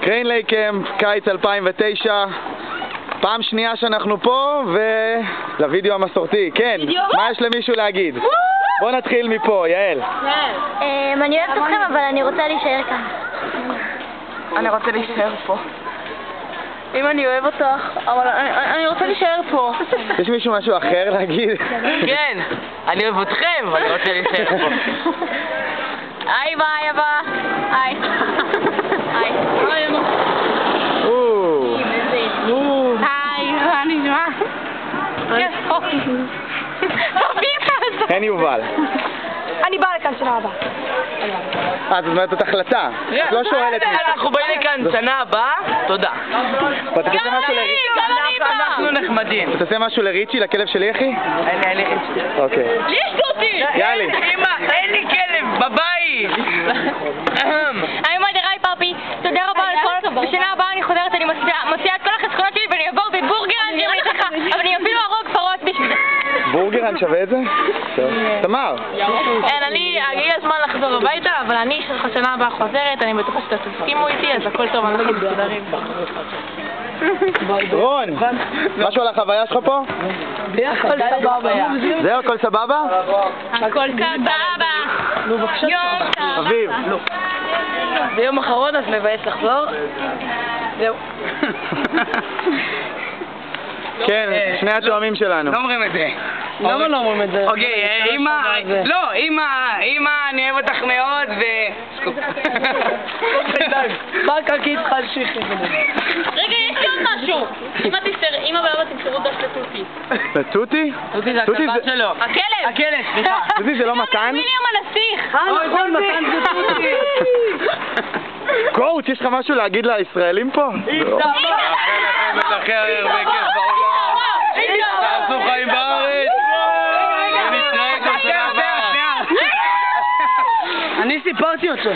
קריין לייק קמפ, קיץ 2009, פעם שנייה שאנחנו פה, ולוידאו המסורתי. כן, מה יש למישהו להגיד? בוא נתחיל מפה, יעל. אני אוהבת אתכם, אבל אני רוצה להישאר כאן. אני רוצה להישאר פה. אם אני אוהב אותך, אבל אני רוצה להישאר פה. יש מישהו משהו אחר להגיד? כן, אני אוהב אתכם, אבל אני רוצה להישאר פה. היי ביי אבא. היי. היי. היי, מה נשמע? אין יובל. אני באה לכאן שנה הבאה. זאת אומרת, זאת החלטה. את לא שואלת מישהו. אנחנו באים לכאן שנה הבאה, תודה. אנחנו נחמדים. תעשה משהו לריצ'י, לכלב של יחי? אין לי ריצ'י. אוקיי. לי יש דותי! יאללה. אמא, אין לי כלב, בבית! היי מדיי פאפי, תודה רבה על כל... בשנה הבאה אני חוזרת, אני מוציאה את כל החסכונות שלי ואני אעבור בבורגרן שאני איתך, אבל אני אפילו ארוג פרות בשביל זה. בורגרן שווה את זה? תמר. אין, הגיע הזמן לחזור הביתה, אבל אני שנה הבאה חוזרת, אני בטוחה שאתה תסכימו איתי, אז הכל טוב, אנחנו מסודרים. רון, משהו על החוויה שלך פה? הכל סבבה. זהו, הכל סבבה? הכל סבבה. יום סבבה. אביב. ביום אחרון אז מבאס לחזור. זהו. כן, שני התואמים שלנו. לא אומרים את זה. למה לא אומרים את זה? אוקיי, אמא, אני אוהב אותך מאוד ו... רק איתך על שכם. רגע, יש לי עוד משהו. אמא ואבא תמסרו דף לתותי. לתותי? תותי זה הכלבה שלו. הכלב! הכלב, סליחה. תותי זה לא מתן? מיליום הנסיך! נכון, מתן זה תותי. קואוץ', יש לך משהו להגיד לישראלים פה? תעשו חיים בארץ! ונתראה כל שנה הבאה! אני סיפרתי אותו.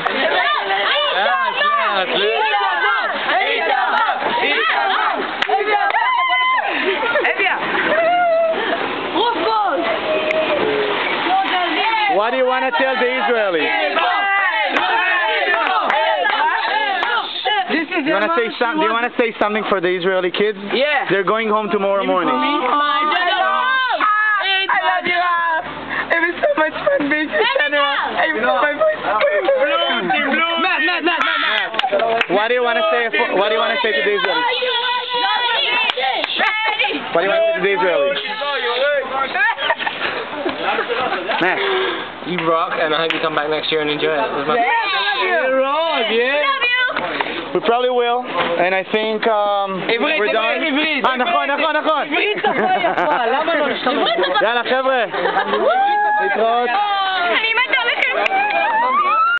What do you want to tell the Israelis? Do you want to say something for the Israeli kids? Yeah. They're going home tomorrow morning. I love you. It was so much fun being here. My voice is What do you want to say? What do you want to say to the Israelis? What do you want to say to the Israelis? Matt. You rock, and I hope you come back next year and enjoy it. You rock, yeah. We probably will, and I think we're done. נכון. עברית שפה יפה, למה לא? יאללה חבר'ה, להתראות.